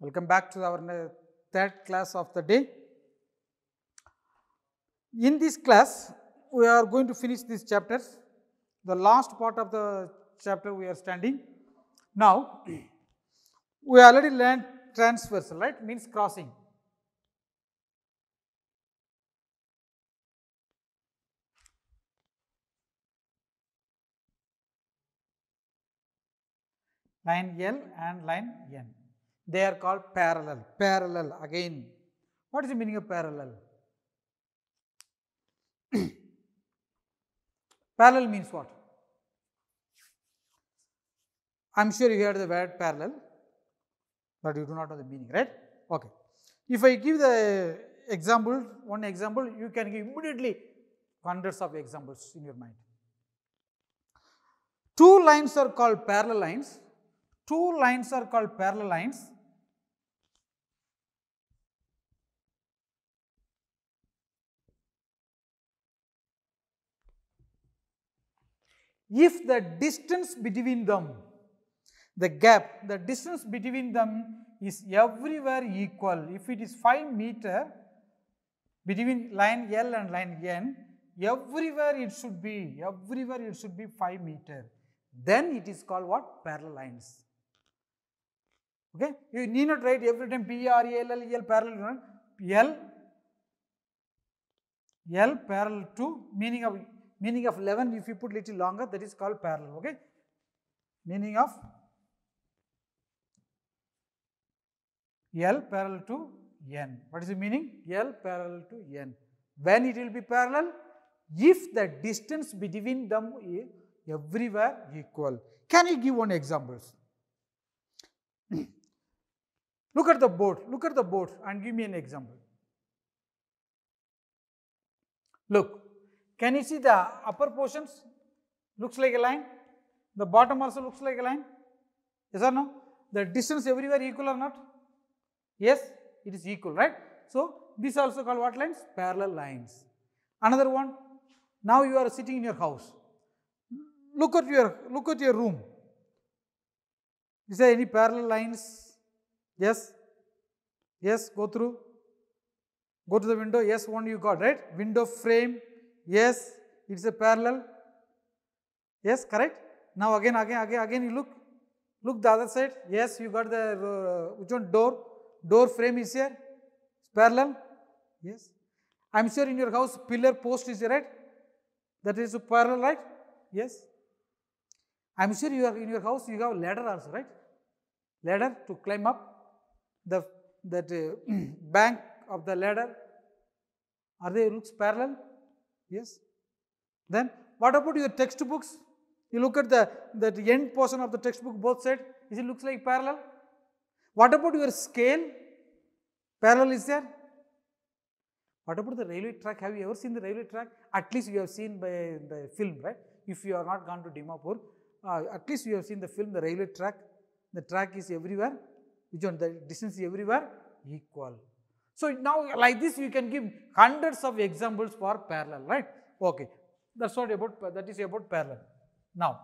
Welcome back to our third class of the day. In this class, we are going to finish these chapters. The last part of the chapter we are standing. Now, we already learned transversal, right? Means crossing. Line L and line N. They are called parallel. Parallel again. What is the meaning of parallel? Parallel means what? I am sure you heard the word parallel, but you do not know the meaning, right? Okay. If I give the example, one example, you can give immediately hundreds of examples in your mind. Two lines are called parallel lines. Two lines are called parallel lines. If the distance between them, the gap, the distance between them is everywhere equal. If it is 5 meter between line L and line N, everywhere it should be 5 meter. Then it is called what? Parallel lines. Okay, you need not write every time P-R-A-L-L-E-L parallel. L parallel to meaning of 11. If you put little longer, that is called parallel. Okay, meaning of L parallel to N. What is the meaning? L parallel to N. When it will be parallel? If the distance between them is everywhere equal. Can you give one example? Look at the board and give me an example. Look, can you see the upper portions? Looks like a line. The bottom also looks like a line. Yes or no? The distance everywhere equal or not? Yes, it is equal, right? So, this also called what lines? Parallel lines. Another one, now you are sitting in your house. Look at your room. Is there any parallel lines? Yes? Yes, go through. Go to the window. Yes, one you got, right? Window frame. Yes, it's a parallel. Yes, correct? Now again you look. Look the other side. Yes, you got the which one? Door frame is here. It's parallel. Yes. I am sure in your house pillar post is here, right? That is a parallel, right? Yes. I am sure you are in your house you have ladder also, right? Ladder to climb up. That bank of the ladder. Are they looks parallel? Yes. Then what about your textbooks? You look at the end portion of the textbook both sides. Is it looks like parallel? What about your scale? Parallel is there. What about the railway track? Have you ever seen the railway track? At least you have seen by the film, right? If you are not gone to Dimapur, at least you have seen the film, the railway track. The track is everywhere. Which one? The distance is everywhere equal. So now like this you can give hundreds of examples for parallel, right? Okay. That's what about, that is about parallel. Now,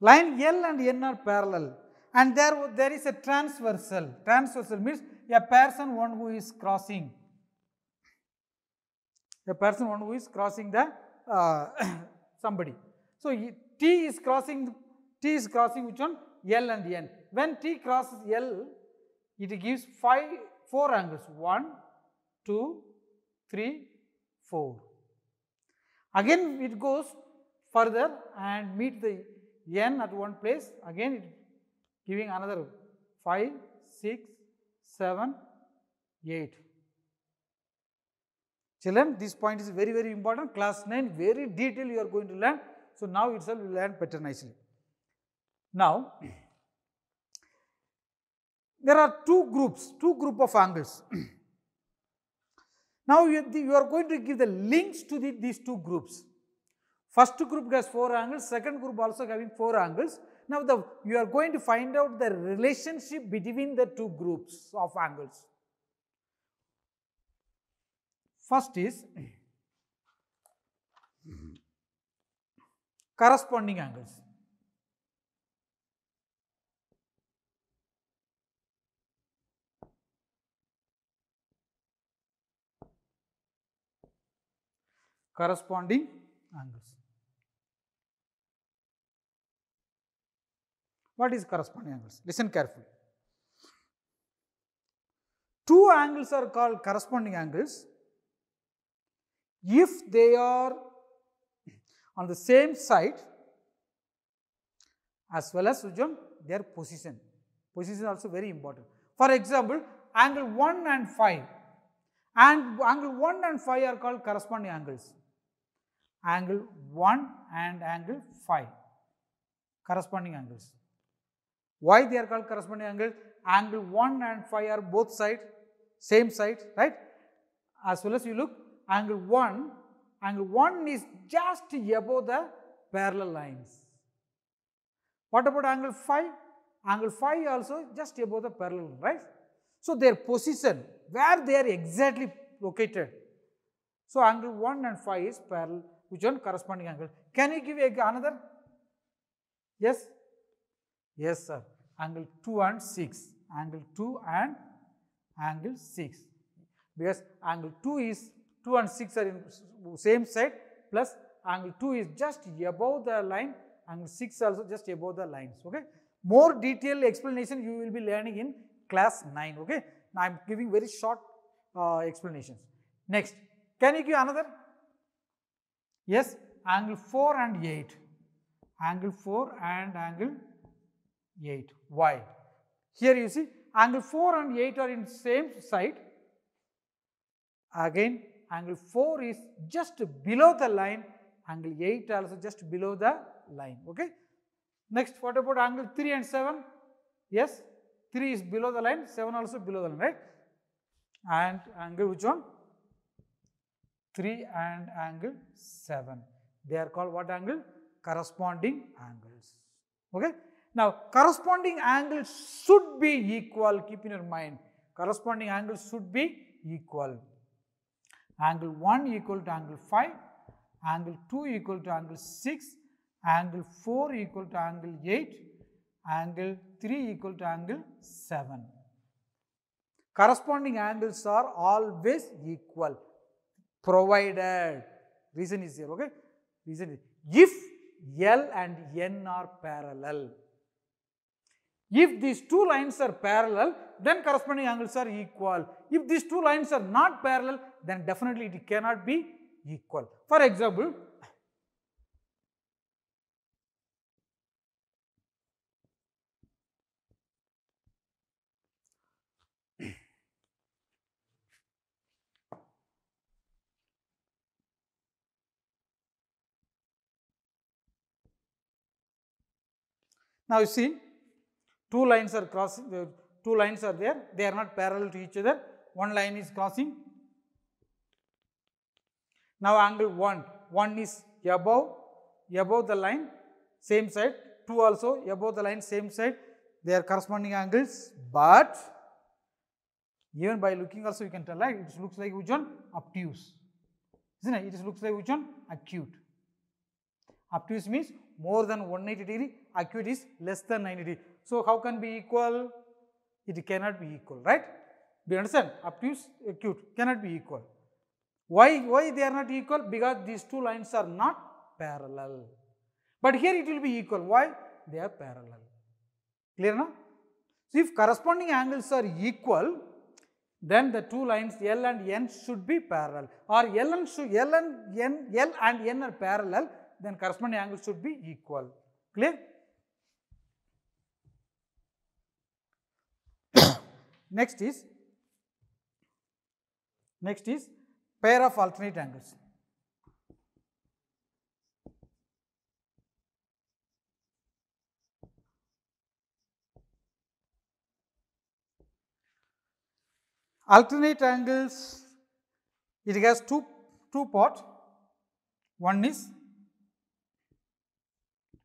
line L and N are parallel and there is a transversal. Transversal means a person one who is crossing. A person one who is crossing the somebody. So T is crossing which one? L and N. When T crosses L, it gives 4 angles. 1, 2, 3, 4. Again it goes further and meet the N at one place. Again it giving another 5, 6, 7, 8. Children, this point is very, very important. Class 9, very detailed you are going to learn. So now itself you learn better nicely. Now, there are two groups of angles. Now you are going to give the links to these two groups. First group has 4 angles, second group also having 4 angles. Now you are going to find out the relationship between the two groups of angles. First is corresponding angles. corresponding angles. What is corresponding angles? Listen carefully. Two angles are called corresponding angles if they are on the same side as well as their position. Position is also very important. For example, angle 1 and 5. And angle 1 and 5 are called corresponding angles. Angle 1 and angle 5. Corresponding angles. Why they are called corresponding angles? Angle 1 and 5 are both sides, same side, right? As well as you look, angle 1 is just above the parallel lines. What about angle 5? Angle 5 also just above the parallel line, right? So their position, where they are exactly located. So angle 1 and 5 is parallel, which one? Corresponding angle. Can you give another? Yes? Yes, sir. Angle 2 and 6. Angle 2 and angle 6. Because angle 2 and 6 are in same side, plus angle 2 is just above the line, angle 6 also just above the lines. Okay. More detailed explanation you will be learning in class 9. Okay. Now I am giving very short explanations. Next, can you give another? Yes, angle 4 and 8. Angle 4 and angle 8. Why? Here you see, angle 4 and 8 are in same side. Again, angle 4 is just below the line, angle 8 also just below the line. Okay. Next, what about angle 3 and 7? Yes, 3 is below the line, 7 also below the line, right? And angle which one? 3 and angle 7. They are called what angle? Corresponding angles. Okay. Now, corresponding angles should be equal. Keep in your mind. Corresponding angles should be equal. Angle 1 equal to angle 5, angle 2 equal to angle 6, angle 4 equal to angle 8, angle 3 equal to angle 7. Corresponding angles are always equal, provided, reason is here, okay? Reason is, if L and N are parallel. If these two lines are parallel, then corresponding angles are equal. If these two lines are not parallel, then definitely it cannot be equal. For example, now you see, two lines are crossing, two lines are there, they are not parallel to each other, one line is crossing. Now angle 1 is above the line, same side, 2 also above the line, same side, they are corresponding angles, but even by looking also you can tell, right, it looks like which one? Obtuse, isn't it? It looks like which one? Acute. Obtuse means more than 180 degree, acute is less than 90 degree. So how can be equal? It cannot be equal, right? Do you understand? Obtuse, acute cannot be equal. Why they are not equal? Because these two lines are not parallel. But here it will be equal. Why? They are parallel. Clear now? So if corresponding angles are equal, then the two lines L and N should be parallel. Or L and N are parallel, then corresponding angles should be equal. Clear? Next is pair of alternate angles. Alternate angles, it has two parts. One is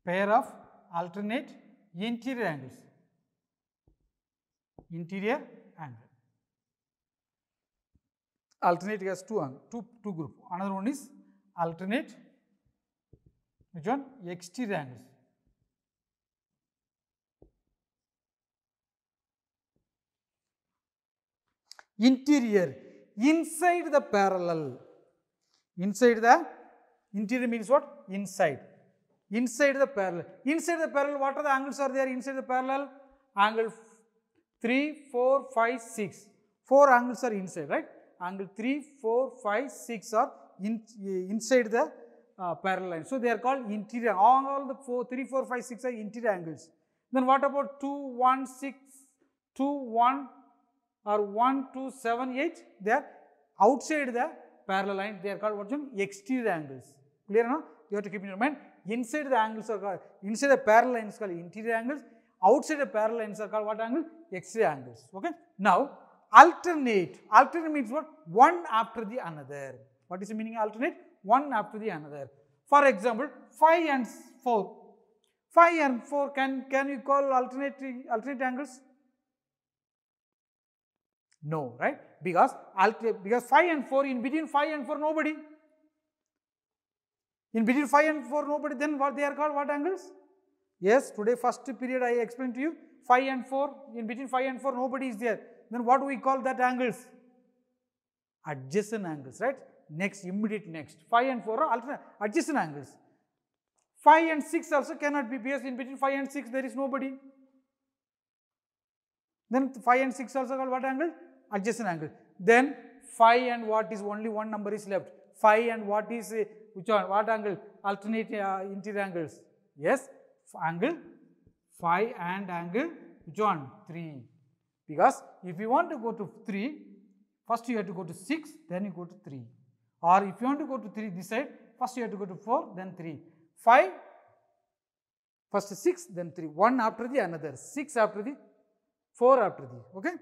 pair of alternate interior angles. Interior angle. Alternate has two group. Another one is alternate, which one? Exterior angles. Interior, inside the parallel. Inside the Interior means what? Inside. Inside the parallel. Inside the parallel, what are the angles are there inside the parallel? Angle 3, 4, 5, 6. 4 angles are inside, right? Angle 3, 4, 5, 6 are inside the parallel line. So, they are called interior. All the 3, 4, 5, 6 are interior angles. Then what about 2, 1, 6, 2, 1 or 1, 2, 7, 8? They are outside the parallel line. They are called what? Exterior angles. Clear now? You have to keep in your mind. Inside the angles are called, inside the parallel lines called interior angles. Outside the parallel lines are called what angle? Exterior angles. Okay. Now, alternate. Alternate means what? One after the another. What is the meaning of alternate? One after the another. For example, 5 and 4. 5 and 4 can you call alternate angles? No, right? Because 5 and 4, in between 5 and 4 nobody. In between 5 and 4 nobody, then what they are called? What angles? Yes, today first period I explained to you, 5 and 4, in between 5 and 4 nobody is there. Then what do we call that angles? Adjacent angles, right? Next, immediate next. 5 and 4 are alternate adjacent angles. 5 and 6 also cannot be, because in between 5 and 6 there is nobody. Then 5 and 6 also called what angle? Adjacent angle. Then 5 and what is only one number is left. 5 and what is which one? What angle? Alternate interior angles. Yes, angle 5 and angle which one? 3. Because if you want to go to 3, first you have to go to 6, then you go to 3. Or if you want to go to 3 this side, first you have to go to 4, then 3. 5, first 6, then 3. One after the another. 6 after the 4 after the. Okay?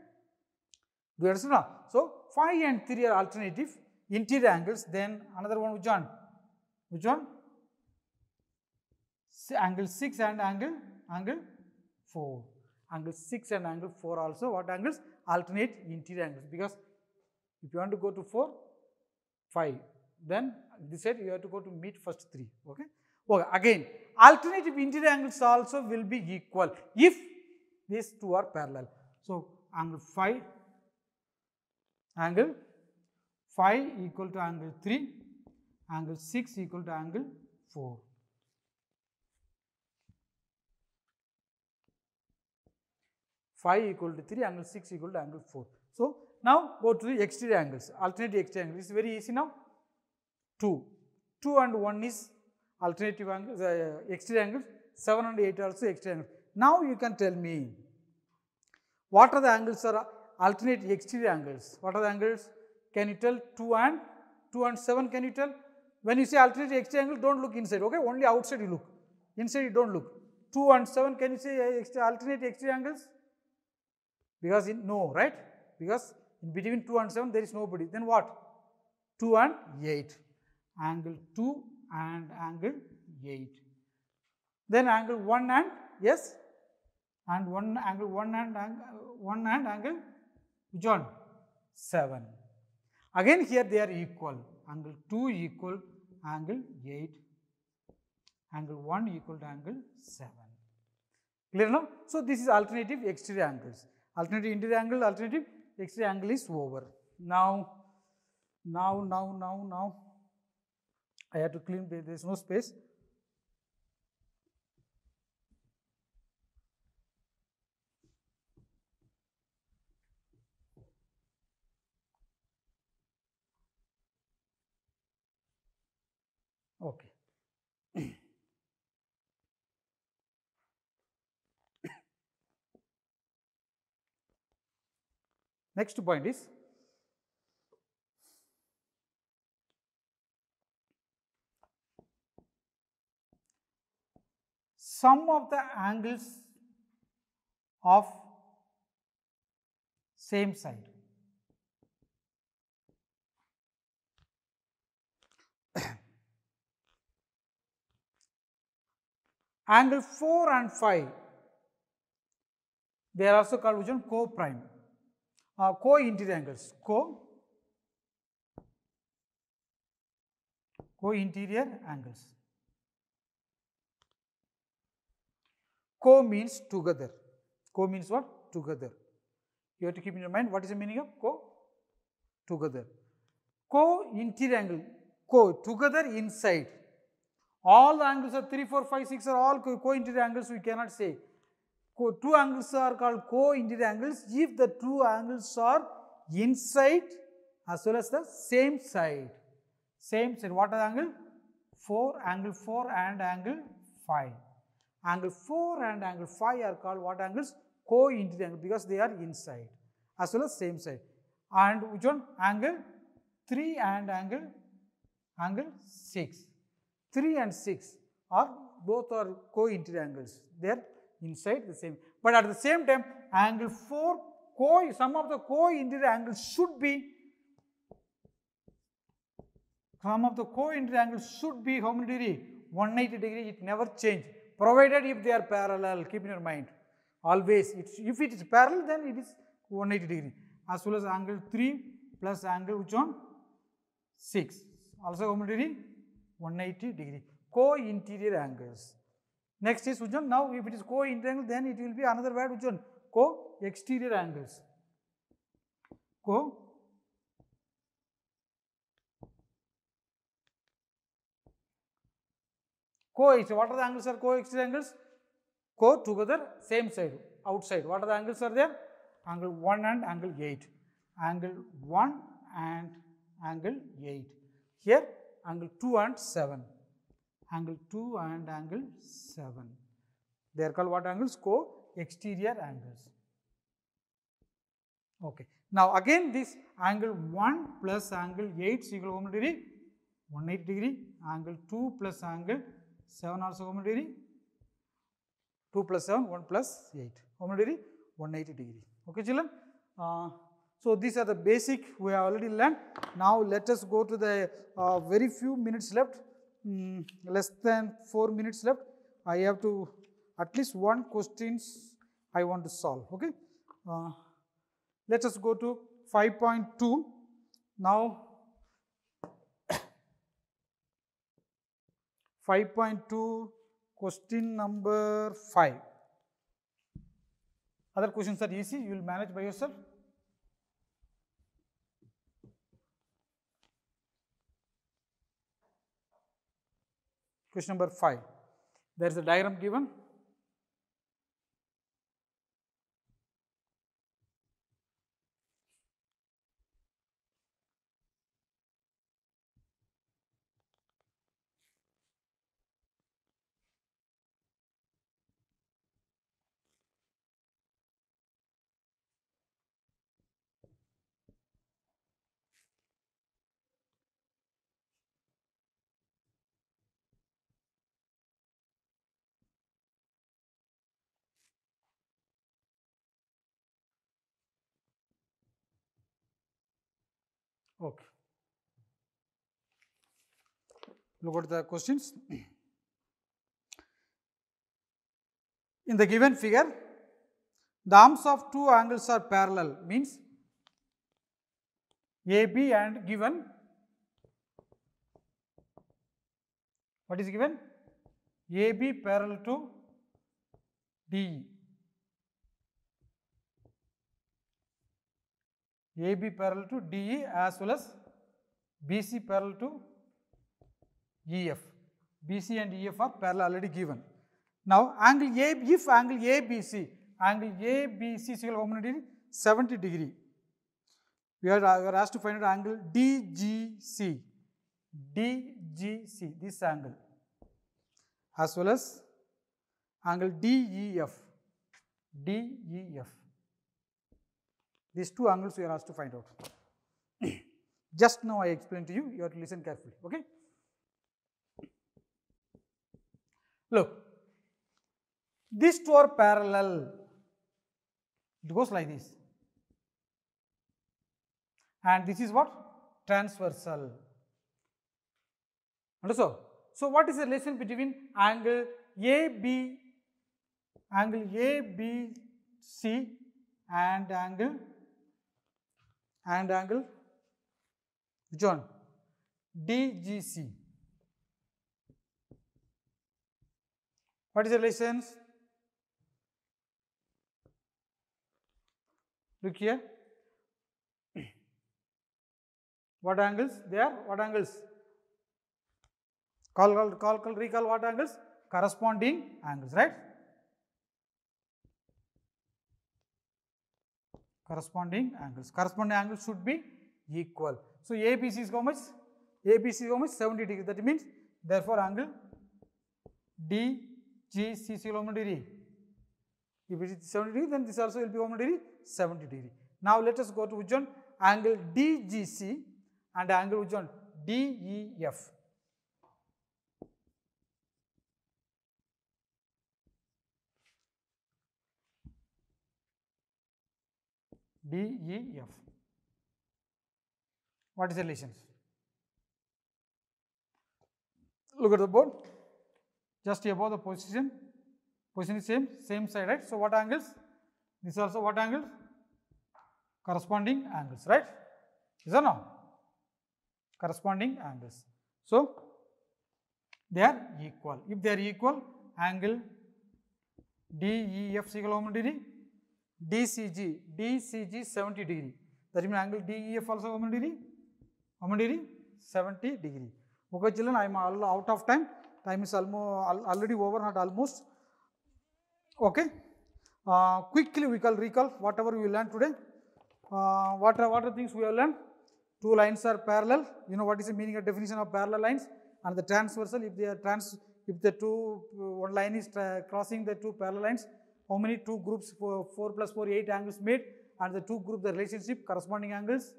Do you understand now? So, 5 and 3 are alternative interior angles. Then another one which one? Which one? Angle 6 and angle 4. Angle 6 and angle 4 also what angles? Alternate interior angles. Because if you want to go to 4, 5, then this side you have to go to meet first 3. Okay? Okay. Again, alternative interior angles also will be equal if these two are parallel. So, angle 5 equal to angle 3, angle 6 equal to angle 4. Phi equal to 3, angle 6 equal to angle 4. So, now go to the exterior angles, alternative exterior angles. It is very easy now. 2 and 1 is alternative angles, exterior angles, 7 and 8 also exterior angles. Now, you can tell me what are the angles are alternate exterior angles? What are the angles? Can you tell 2 and 7? Can you tell? When you say alternate exterior angle, don't look inside, okay? Only outside you look. Inside you don't look. 2 and 7, can you say alternate exterior angles? Because no, right? Because in between 2 and 7 there is nobody. Then what? 2 and 8. Angle 2 and angle 8. Then angle 1 and yes, and angle 1 and angle which one? 7. Again here they are equal. Angle 2 equal angle 8. Angle 1 equal to angle 7. Clear now? So this is alternative exterior angles. Alternative interior angle, alternative exterior angle is over. Now, I have to clean, there is no space. Okay. Next point is sum of the angles of same side. Angle 4 and 5, they are also called which one? Co-prime. Co-interior angles. Co-interior angles. Co means together. Co means what? Together. You have to keep in your mind what is the meaning of co? Together. Co-interior angle. Co, together inside. all the angles are 3, 4, 5, 6 are all co-interior angles, we cannot say. Two angles are called co-interior angles if the two angles are inside as well as the same side. Same side. What are the angle? 4, angle 4 and angle 5. Angle 4 and angle 5 are called what angles? Co-interior angles because they are inside as well as same side. And which one? Angle 3 and angle 6. 3 and 6 are both are co-interior angles. They are inside the same. But at the same time, angle 4, some of the co-interior angles should be how many degree? 180 degree. It never change. Provided if they are parallel, keep in your mind. Always, if it is parallel, then it is 180 degree. As well as angle 3 plus angle which one? 6. Also how many degree? 180 degree. Co-interior angles. Next is which one? Now if it is co-interior angle, then it will be another word which one? Co-exterior angles. What are the angles are co-exterior angles? Together, same side, outside. What are the angles are there? Angle 1 and angle 8. Angle 1 and angle 8. Here, angle 2 and 7. Angle 2 and angle 7. They are called what angles? Co-exterior angles. Okay. Now, again this angle 1 plus angle 8 is equal to how many degree? 180 degree. Angle 2 plus angle 7 also how many degree? 2 plus 7, 1 plus 8. How many degree? 180 degree. Okay, children? So, these are the basic we have already learned. Now, let us go to the very few minutes left. Less than 4 minutes left. I have to at least one questions I want to solve. Okay. Let us go to 5.2. Now, 5.2 question number 5. Other questions are easy, you will manage by yourself. Question number 5. There is a diagram given. Okay. Look at the questions. In the given figure, the arms of two angles are parallel, means AB and given. What is given? AB parallel to DE. AB parallel to DE as well as BC parallel to EF. BC and EF are parallel already given. Now, angle A, if angle ABC is equal to how many degree? 70 degree. We are asked to find out angle DGC. DGC, this angle, as well as angle DEF. DEF. These two angles we are asked to find out. Just now I explained to you, you have to listen carefully. Okay. Look, these two are parallel. It goes like this. And this is what? Transversal. Understood? So, what is the relation between angle ABC and angle which one? DGC. What is the relations? Look here. What angles? They are what angles? Recall what angles? Corresponding angles, right? Corresponding angles. Corresponding angles should be equal. So ABC is how much? ABC is how much? 70 degrees. That means therefore angle DGC is how many degree? If it is 70 degree, then this also will be how many degree? 70 degree. Now let us go to which one? Angle DGC and angle which one? DEF. DEF. What is the relations? Look at the board. Just above the position. Position is same side, right? So what angles? This is also what angles? Corresponding angles, right? Is or no? Corresponding angles. So they are equal. If they are equal, angle DEF is equal to how many degree? DCG 70 degree. That means angle DEF also how many degree? How many degree? 70 degree. Okay, children, I am out of time. Time is already over, not almost. Okay. Quickly we can recall whatever we learned today. What are the things we have learned? Two lines are parallel. You know what is the meaning of definition of parallel lines? And the transversal, if they are one line is crossing the two parallel lines, how many two groups? 4 plus 4, 8 angles made, and the two group the relationship corresponding angles.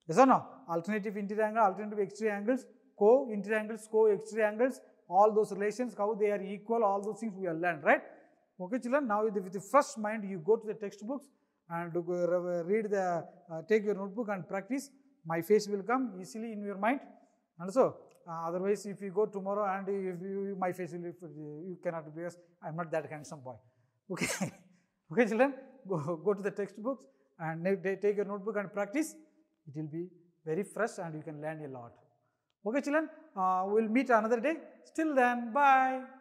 Yes or no? Alternative interior angle, alternative exterior angles, co-interior angles, co-exterior angles, all those relations, how they are equal, all those things we have learned, right? Okay, children, now with the fresh mind, you go to the textbooks and read take your notebook and practice. My face will come easily in your mind. And so, otherwise, if you go tomorrow and my face will, you cannot, because I am not that handsome boy. Okay, okay, children, go to the textbooks and take your notebook and practice. It will be very fresh and you can learn a lot. Okay, children, we will meet another day. Till then, bye.